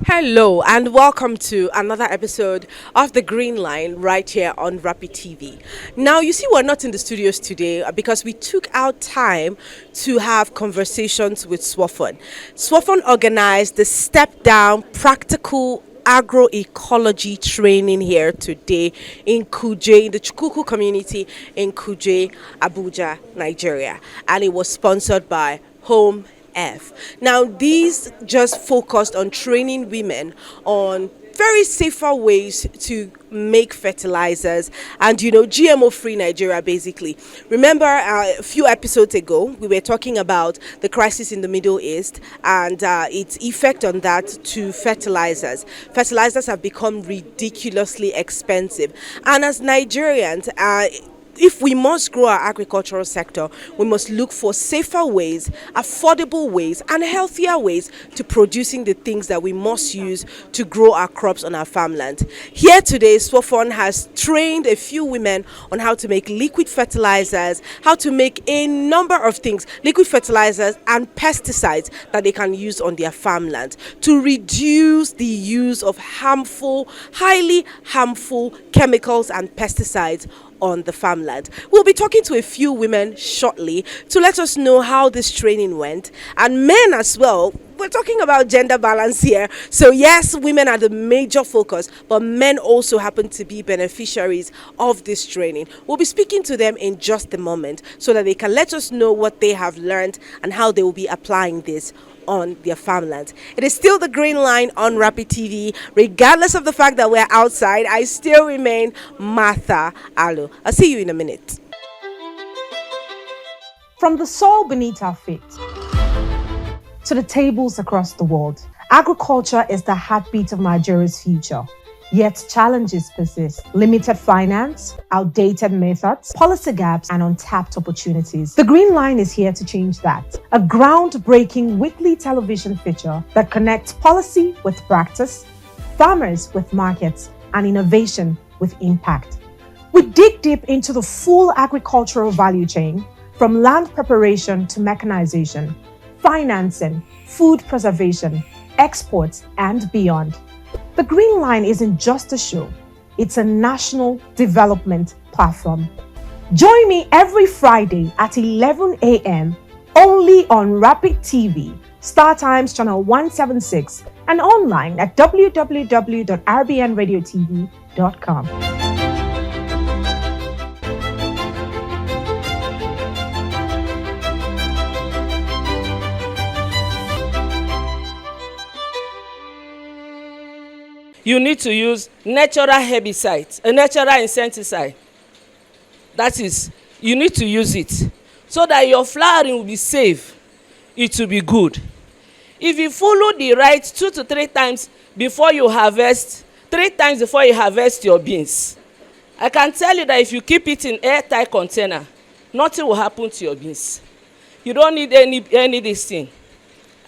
Hello and welcome to another episode of The Green Line right here on Rapid TV. Now, you see, we're not in the studios today because we took out time to have conversations with Swofon. Swofon organized the step down practical agroecology training here today in Kuje, in the Chukuku community in Kuje, Abuja, Nigeria. And it was sponsored by Home F. Now, these just focused on training women on very safer ways to make fertilizers and GMO free Nigeria basically. Remember a few episodes ago we were talking about the crisis in the Middle East and its effect on that to fertilizers. Fertilizers have become ridiculously expensive, and as Nigerians, if we must grow our agricultural sector, we must look for safer ways, affordable ways, and healthier ways to producing the things that we must use to grow our crops on our farmland. Here today, Swofon has trained a few women on how to make liquid fertilizers, how to make a number of things, liquid fertilizers and pesticides that they can use on their farmland to reduce the use of highly harmful chemicals and pesticides on the farmland. We'll be talking to a few women shortly to let us know how this training went, and men as well. We're talking about gender balance here. So yes, women are the major focus, but men also happen to be beneficiaries of this training. We'll be speaking to them in just a moment so that they can let us know what they have learned and how they will be applying this on their farmland. It is still The Green Line on Rapid TV. Regardless of the fact that we're outside, I still remain Martha Alo. I'll see you in a minute. From the soil beneath our feet to the tables across the world, agriculture is the heartbeat of Nigeria's future. Yet challenges persist: limited finance, outdated methods, policy gaps, and untapped opportunities. The Green Line is here to change that. A groundbreaking weekly television feature that connects policy with practice, farmers with markets, and innovation with impact. We dig deep into the full agricultural value chain, from land preparation to mechanization, financing, food preservation, exports, and beyond. The Green Line isn't just a show, it's a national development platform. Join me every Friday at 11 a.m. only on Rapid TV, Star Times Channel 176, and online at www.rbnradiotv.com. You need to use natural herbicides, a natural insecticide. That is, you need to use it so that your flowering will be safe, it will be good. If you follow the right 2 to 3 times before you harvest, 3 times before you harvest your beans, I can tell you that if you keep it in airtight container, nothing will happen to your beans. You don't need any this thing.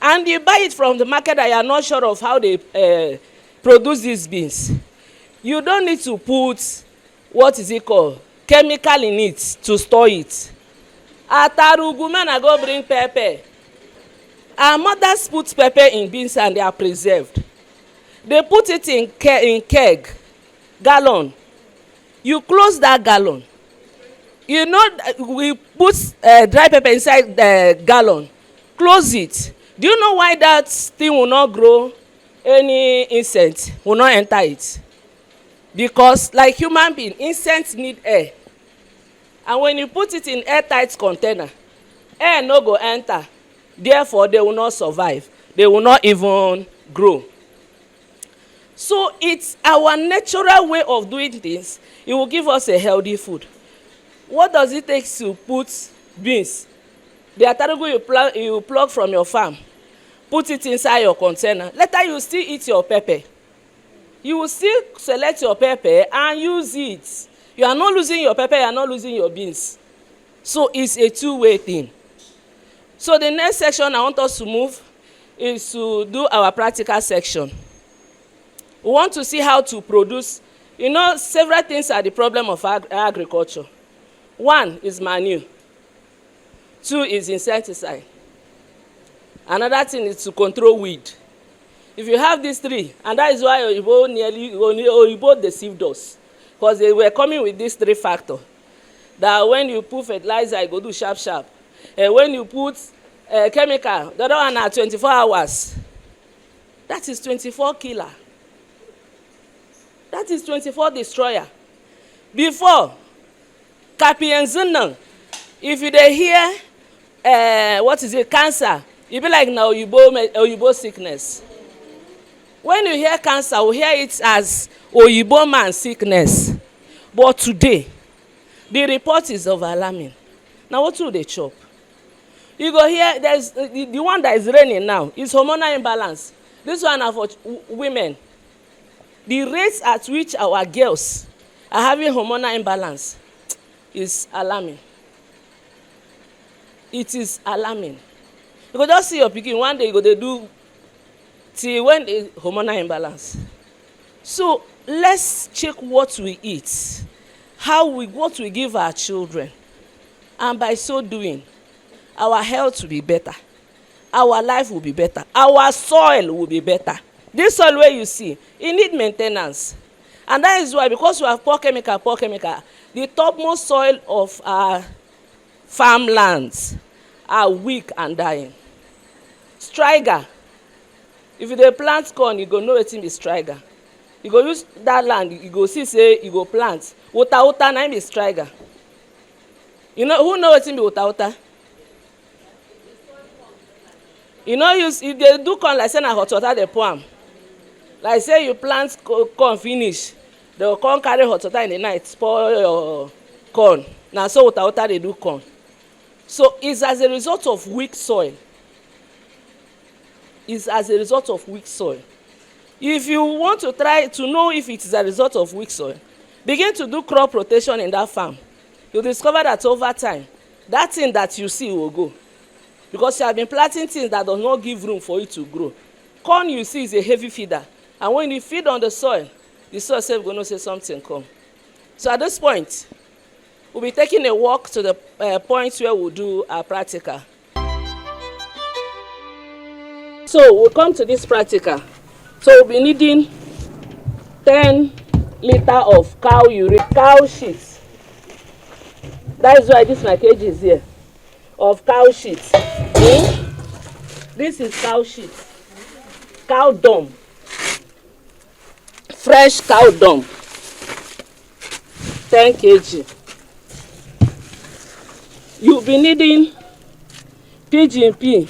And you buy it from the market that you are not sure of how they produce these beans. You don't need to put, what is it called, chemical in it to store it. At Aruguman, I go bring pepper. Our mothers put pepper in beans and they are preserved. They put it in keg, gallon. You close that gallon. You know, we put dry pepper inside the gallon. Close it. Do you know why that thing will not grow? Any insect will not enter it, because like human being, insects need air, and when you put it in airtight container, air no go enter, therefore they will not survive, they will not even grow. So it's our natural way of doing things. It will give us a healthy food. What does it take to put beans, the atarugu you plug from your farm, put it inside your container? Later you still eat your pepper. You will still select your pepper and use it. You are not losing your pepper, you are not losing your beans. So it's a two-way thing. So the next section I want us to move is to do our practical section. We want to see how to produce. You know, several things are the problem of agriculture. 1 is manure. 2 is insecticide. Another thing is to control weed. If you have these three, and that is why Oyibo deceived us, because they were coming with these three factors. That when you put fertilizer, you go do sharp sharp. And when you put chemical, the other one are 24 hours. That is 24 killer. That is 24 destroyer. Before, Kapienzinan, if you dey hear what is it, cancer, you be like now Oyibo sickness. When you hear cancer, we hear it as Oyibo man sickness. But today, the report is of alarming. Now what do they chop? You go here, there's the one that is raining now is hormonal imbalance. This one are for women. The rates at which our girls are having hormonal imbalance is alarming. It is alarming. You go just see your pikin one day, you go they do till when the hormonal imbalance. So let's check what we eat, what we give our children, and by so doing, our health will be better, our life will be better, our soil will be better. This soil where you see, it need maintenance, and that is why, because we have poor chemical, the topmost soil of our farmlands are weak and dying. Striga, if you dey plant corn, you go know wetin be striga. You go use that land, you go see say you go plant. Wota na im be striga. You know who know wetin be wota? You know if they do corn like say na hot water dey pour am. Like say you plant corn finish, they go come carry hot water in the night pour your corn. Na so wota dey do corn. So it's as a result of weak soil. It's as a result of weak soil. If you want to try to know if it is a result of weak soil, begin to do crop rotation in that farm. You'll discover that over time, that thing that you see will go. Because you have been planting things that does not give room for it to grow. Corn you see is a heavy feeder. And when you feed on the soil self is going to say something come. So at this point, we'll be taking a walk to the point where we'll do our practical. So we'll come to this practical. So we'll be needing 10 liters of cow shit. That is why this my cage is here. Of cow shit. This is cow shit. Cow dung. Fresh cow dung. 10 kg. You'll be needing pigeon pea.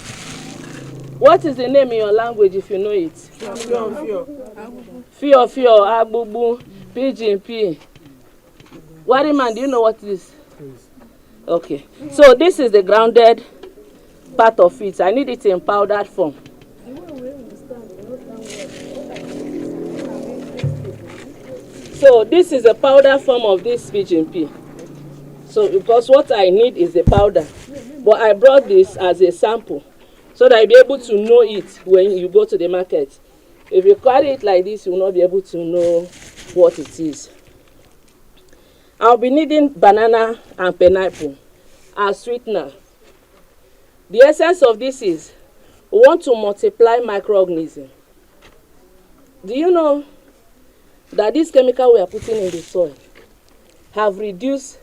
What is the name in your language if you know it? Fio, abubu, pigeon pea. Wariman, do you know what it is? Okay. So this is the grounded part of it. I need it in powdered form. So this is the powder form of this pigeon pea. So because what I need is the powder. But I brought this as a sample so that you'll be able to know it when you go to the market. If you carry it like this, you will not be able to know what it is. I'll be needing banana and pineapple as sweetener. The essence of this is we want to multiply microorganisms. Do you know that this chemical we are putting in the soil have reduced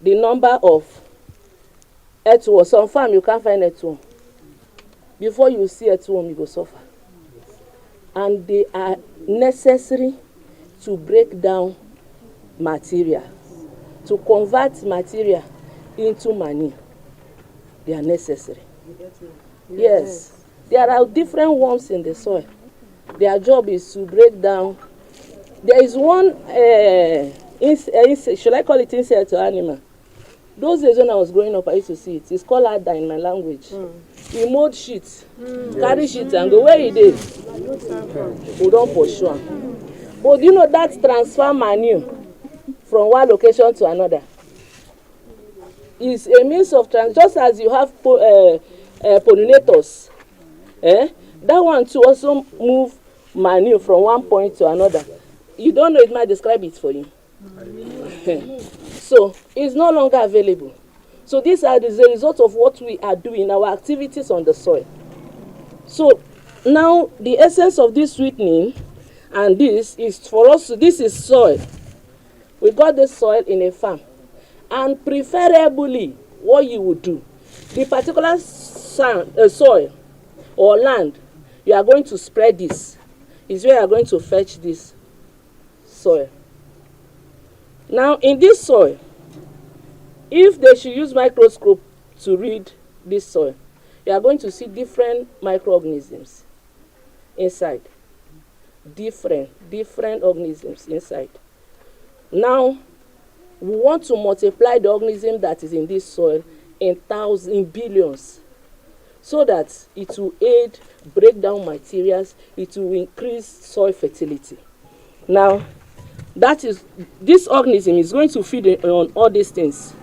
the number of earthworm? Some farm you can't find earthworm. Before you see earthworm, you go suffer. And they are necessary to break down material, to convert material into manure. They are necessary. Yes. There are different worms in the soil. Their job is to break down. There is one, should I call it insect or animal? Those days when I was growing up, I used to see it. It's called adder in my language. We mold sheets, carry sheets and go where it is. We don't pursue them. But you know that transfer manure from one location to another is a means of just as you have pollinators. That one too also move manure from one point to another. You don't know, it might describe it for you. So it's no longer available. So these are the result of what we are doing, our activities on the soil. So Now, the essence of this sweetening and this is for us, this is soil. We got this soil in a farm. And preferably, what you would do, the particular soil or land you are going to spread this is where you are going to fetch this soil. Now, in this soil, if they should use microscope to read this soil, you are going to see different microorganisms inside. Different organisms inside. Now, we want to multiply the organism that is in this soil in thousands, in billions, so that it will aid break down materials, it will increase soil fertility. Now, that is, this organism is going to feed on all these things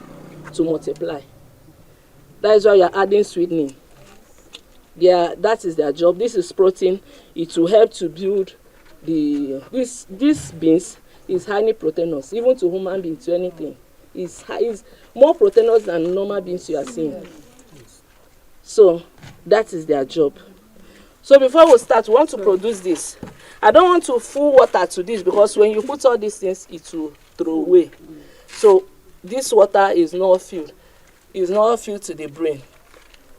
to multiply. That is why you are adding sweetening. That is their job. This is protein. It will help to build this beans is highly proteinous, even to human beings, to anything. Is more proteinous than normal beans you are seeing. So that is their job. So before we start, we want to produce this. I don't want to full water to this because when you put all these things, it will throw away. So this water is not filled. It's not filled to the brain.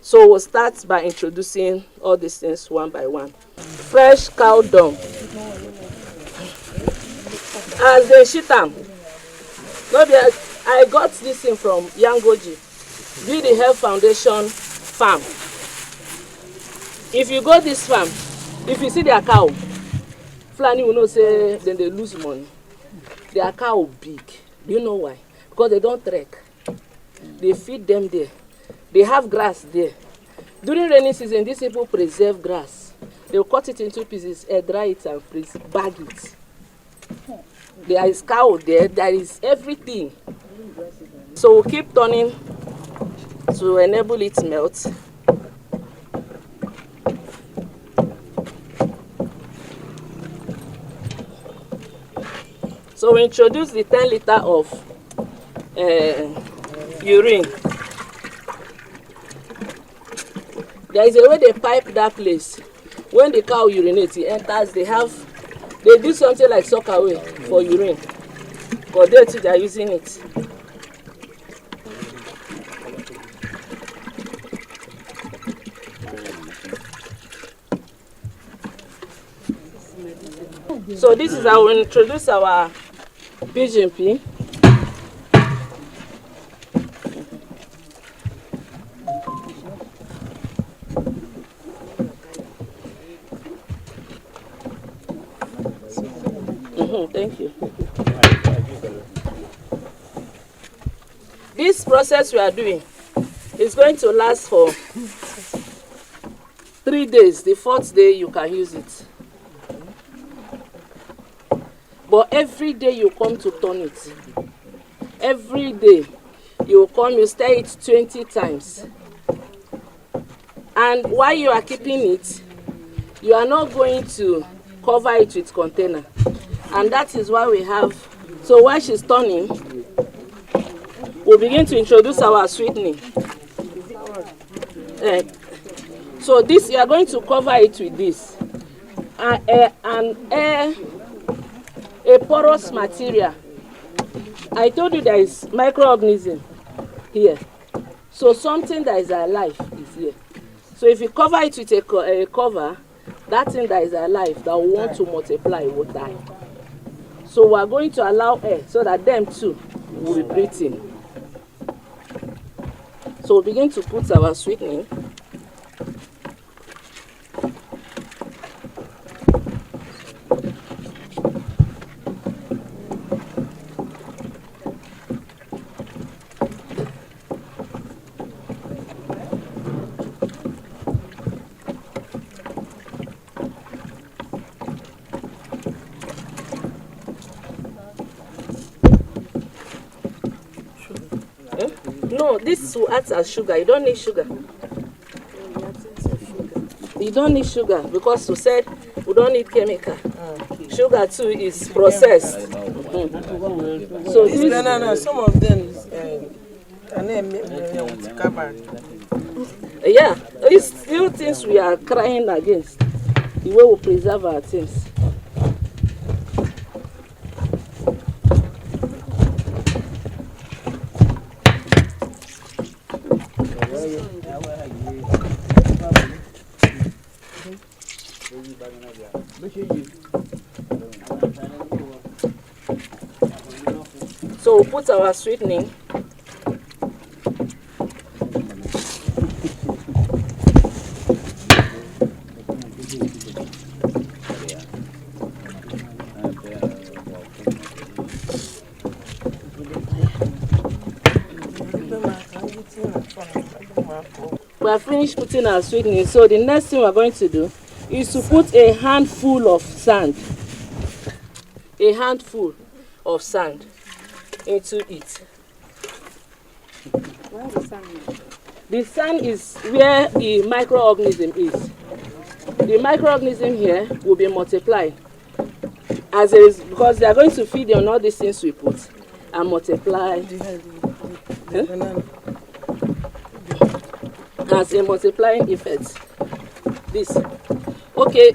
So we'll start by introducing all these things one by one. Fresh cow dung. As they shit them. I got this thing from Yangoji, Be the Health Foundation farm. If you go this farm, if you see their cow, Fulani will not say then they lose money. Their cow big. Do you know why? Because they don't trek. They feed them there. They have grass there. During rainy season, these people preserve grass. They will cut it into pieces, air dry it, and bag it. There is cow there. There is everything. So we'll keep turning to enable it melt. So we introduce the 10 liter of urine. There is a way they pipe that place. When the cow urinates, it enters. They do something like sock away for urine. For there too, they are using it. So this is how we introduce our pigeon pea. Thank you. This process we are doing is going to last for 3 days. The 4th day you can use it. But every day you come to turn it. Every day you come, you stir it 20 times. And while you are keeping it, you are not going to cover it with container. And that is why we have, so while she's turning, we'll begin to introduce our sweetening. So this, you are going to cover it with this. A porous material. I told you there is microorganism here. So something that is alive is here. So if you cover it with a cover, that thing that is alive that will want to multiply will die. So we are going to allow air so that them too will be breathing. So we begin to put our sweetening. No, this will act as sugar. You don't need sugar. You don't need sugar because we said we don't need chemical. Sugar too is processed. So this, no. Some of them yeah, these still things we are crying against. the way we preserve our things. So we'll put our sweetening. We have finished putting our sweetening, so the next thing we're going to do is to put a handful of sand. A handful of sand into it. Where is the sand? The sand is where the microorganism is. The microorganism here will be multiplied as a, because they are going to feed on all these things we put and multiply as a multiplying effect. This. Okay,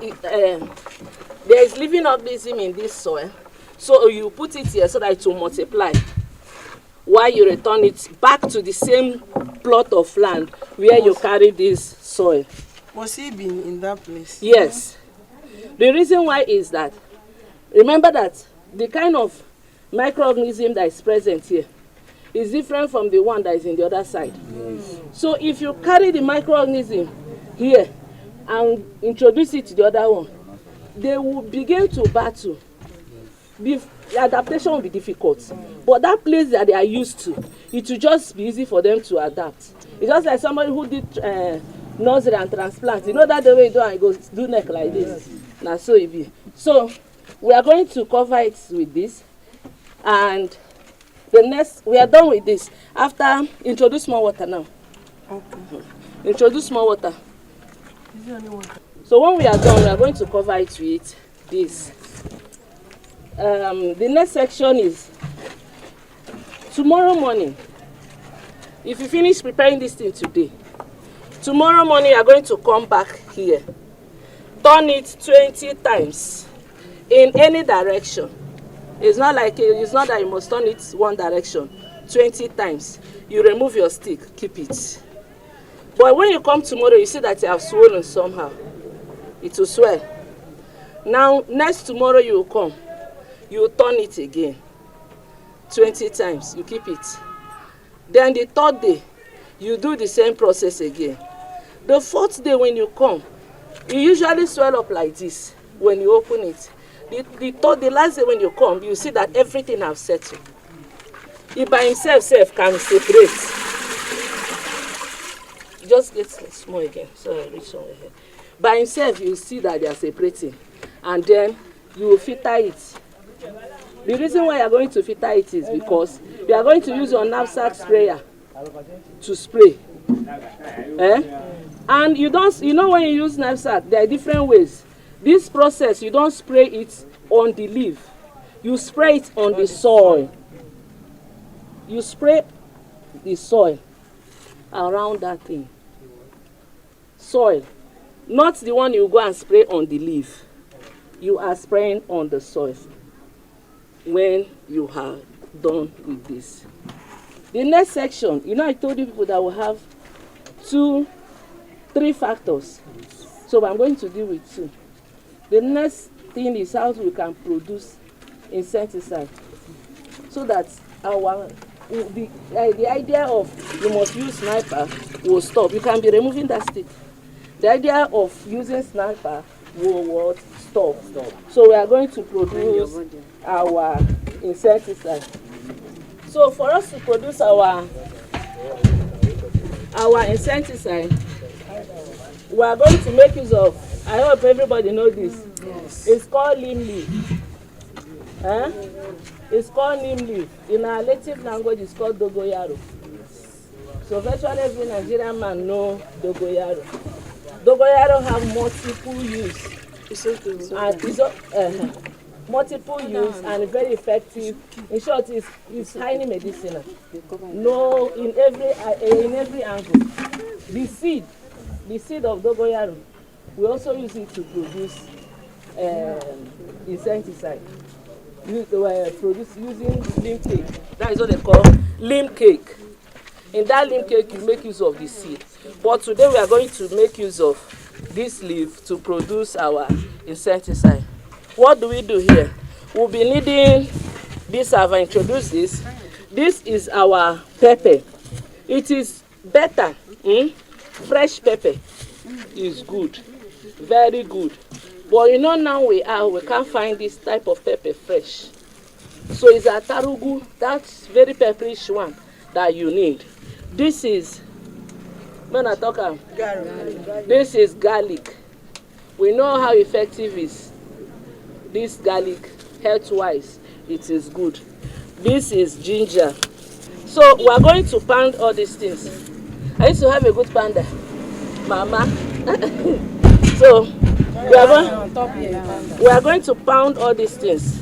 there is living organism in this soil, so you put it here so that it will multiply while you return it back to the same plot of land where you carry this soil. Was he been in that place? Yes. The reason why is that, remember that the kind of microorganism that is present here is different from the one that is in the other side. Yes. So if you carry the microorganism here and introduce it to the other one, they will begin to battle. The adaptation will be difficult. But that place that they are used to, it will just be easy for them to adapt. It's just like somebody who did nursery and transplant. You know that the way you do and you go do neck like this. Now so it be. So we are going to cover it with this. And the next, we are done with this. After, introduce more water now. Okay. Introduce more water. Is there any water? So when we are done, we are going to cover it with this. The next section is tomorrow morning. If you finish preparing this thing today, tomorrow morning you are going to come back here. Turn it 20 times in any direction. It's not like it's not that you must turn it one direction. 20 times. You remove your stick, keep it. But when you come tomorrow, you see that you have swollen somehow. It will swell. Now, next tomorrow you will come. You will turn it again. 20 times. You keep it. Then the third day, you do the same process again. The fourth day when you come, you usually swell up like this when you open it. The last day when you come, you see that everything has settled. He by himself can separate. Just get small again, so I reach somewhere here. By himself, you see that they are separating, and then you will filter it. The reason why you are going to filter it is because you are going to use your knapsack sprayer to spray. And you know when you use knapsack, there are different ways. This process, you don't spray it on the leaf. You spray it on the soil. You spray the soil around that thing. Soil. Not the one you go and spray on the leaf. You are spraying on the soil when you have done with this. The next section, you know I told you people that will have 3 factors. So I'm going to deal with 2. The next thing is how we can produce insecticide, so that the idea of you must use sniper will stop. You can be removing that stick. The idea of using sniper will stop. So we are going to produce our insecticide. So for us to produce our insecticide, we are going to make use of, I hope everybody knows this. Yes. It's called neem leaf. It's called neem leaf. In our native language, it's called dogoyaro. So virtually every Nigerian man knows dogoyaro. Dogoyaro have multiple use. Multiple use and very effective. In short, it's highly medicinal. No, in every angle. The seed of dogoyaro We also use it to produce insecticide. Produce using lim cake. That is what they call lim cake. In that lim cake, you make use of the seed. But today we are going to make use of this leaf to produce our insecticide. What do we do here? We'll be needing this. I've introduced this. This is our pepper. It is better. Fresh pepper is good, very good. But you know now we can't find this type of pepper fresh. So it's a tarugu, that's very pepperish one that you need. This is, when I talk garlic. This is garlic. We know how effective is this garlic health-wise. It is good. This is ginger. So we are going to pound all these things. I used to have a good pounder, Mama. So we are going to pound all these things.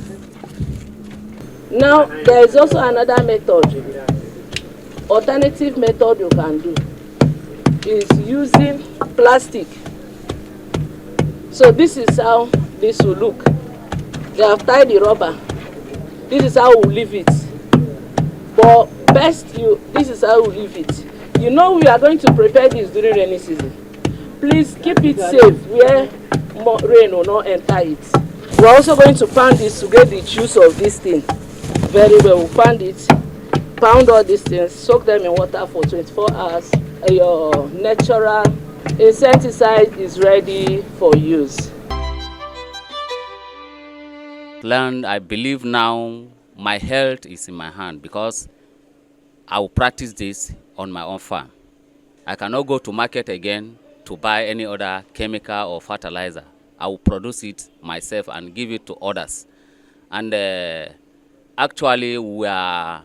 Now there is also another method. Alternative method you can do is using plastic. So this is how this will look. They have tied the rubber. This is how we leave it. But this is how we leave it. You know we are going to prepare this during rainy season. Please keep it safe where rain will not enter it. We are also going to pound this to get the juice of this thing very well. We'll pound it, pound all these things, soak them in water for 24 hours. Your natural insecticide is ready for use. Learned, I believe now my health is in my hand because I will practice this on my own farm. I cannot go to market again to buy any other chemical or fertilizer. I will produce it myself and give it to others. And actually we are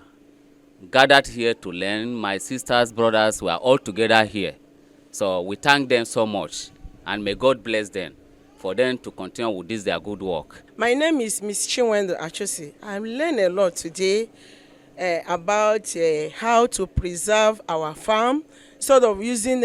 gathered here to learn. My sisters, brothers, we are all together here. So we thank them so much and may God bless them for them to continue with this their good work. My name is Miss Chinwendo Achosi. I learned a lot today about how to preserve our farm, sort of using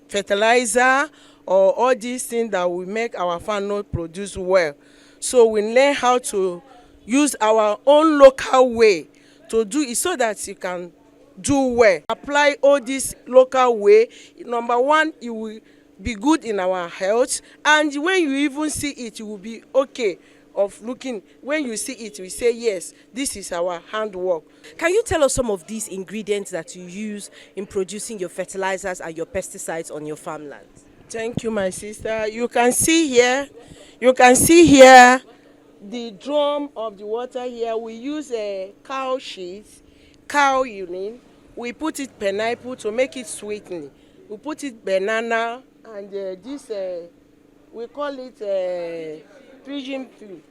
fertilizer or all these things that will make our farm not produce well. So we learn how to use our own local way to do it so that you can do well. Apply all this local way. Number one, it will be good in our health, and when you even see it, you will be okay of looking. When you see it, we say yes, this is our handwork. Can you tell us some of these ingredients that you use in producing your fertilizers and your pesticides on your farmland? Thank you, my sister. You can see here the drum of the water here. We use a cow shit, cow urine. We put it pineapple to make it sweetening. We put it banana, and this we call it pigeon pea,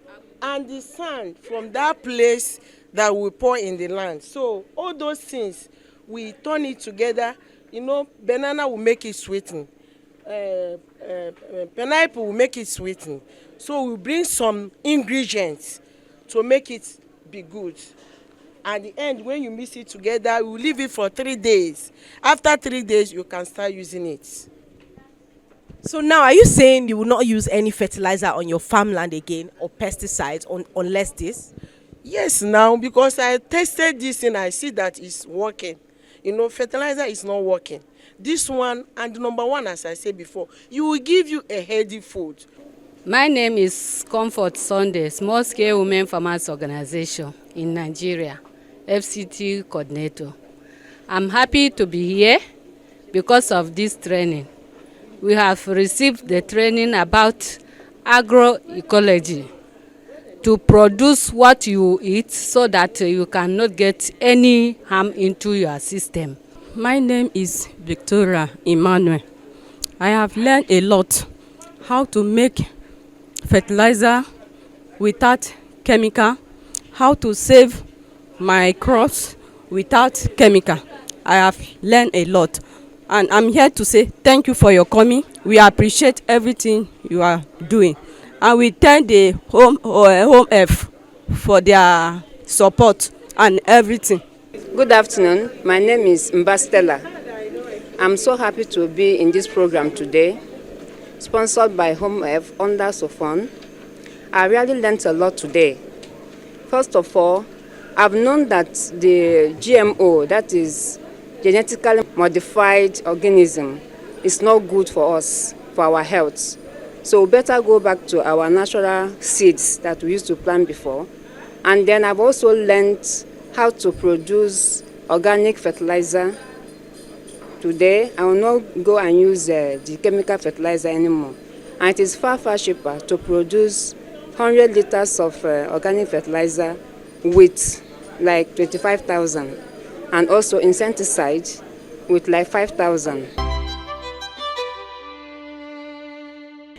and the sand from that place that we pour in the land. So all those things we turn it together. You know, banana will make it sweeten. Pineapple will make it sweeten. So we bring some ingredients to make it be good. At the end, when you mix it together, you leave it for 3 days. After 3 days, you can start using it. So now, are you saying you will not use any fertilizer on your farmland again or pesticides unless this? Yes, now, because I tested this and I see that it's working. You know, fertilizer is not working. This one, and number one, as I said before, you will give you a healthy food. My name is Comfort Sunday, Small Scale Women Farmers Organization in Nigeria, FCT coordinator. I'm happy to be here because of this training. We have received the training about agroecology to produce what you eat so that you cannot get any harm into your system. My name is Victoria Emmanuel. I have learned a lot how to make fertilizer without chemical, how to save my crops without chemical. I have learned a lot, and I'm here to say thank you for your coming. We appreciate everything you are doing, and we thank the Home F for their support and everything. Good afternoon. My name is Mbastella. I'm so happy to be in this program today. sponsored by HomeF under Swofon. I really learned a lot today. First of all, I've known that the GMO, that is genetically modified organism, is not good for us, for our health. So we better go back to our natural seeds that we used to plant before. And then I've also learned how to produce organic fertilizer. Today, I will not go and use the chemical fertilizer anymore. And it is far, far cheaper to produce 100 liters of organic fertilizer with like 25,000, and also insecticide with like 5,000.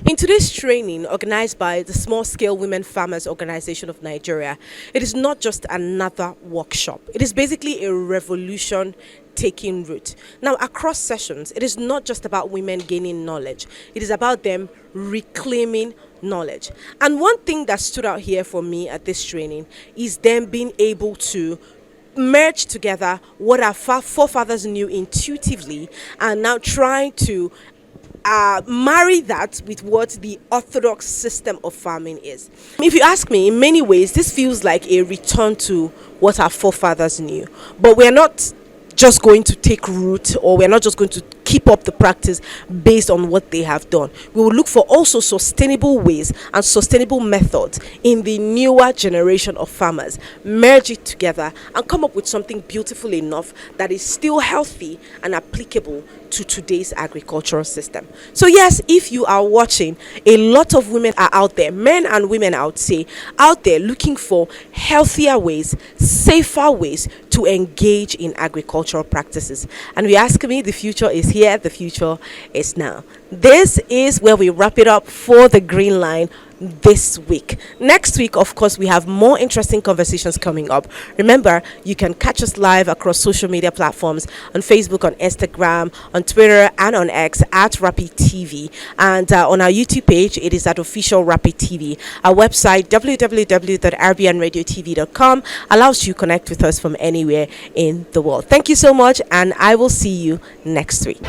In today's training, organized by the Small Scale Women Farmers Organization of Nigeria, it is not just another workshop. It is basically a revolution taking root. Now, across sessions, it is not just about women gaining knowledge. It is about them reclaiming knowledge. And one thing that stood out here for me at this training is them being able to merge together what our forefathers knew intuitively and now trying to marry that with what the orthodox system of farming is. If you ask me, in many ways, this feels like a return to what our forefathers knew. But we're not just going to take root, or we're not just going to keep up the practice based on what they have done. We will look for also sustainable ways and sustainable methods in the newer generation of farmers, merge it together and come up with something beautiful enough that is still healthy and applicable to today's agricultural system. So yes, if you are watching, a lot of women are out there, men and women I would say, out there looking for healthier ways, safer ways to engage in agricultural practices. And we ask me, the future is here, the future is now. This is where we wrap it up for the Green Line this week. Next week, of course, we have more interesting conversations coming up. Remember, you can catch us live across social media platforms on Facebook, on Instagram, on Twitter, and on X at RapidTV. And on our YouTube page, it is at official RapidTV. Our website, www.rbnradiotv.com, allows you to connect with us from anywhere in the world. Thank you so much, and I will see you next week.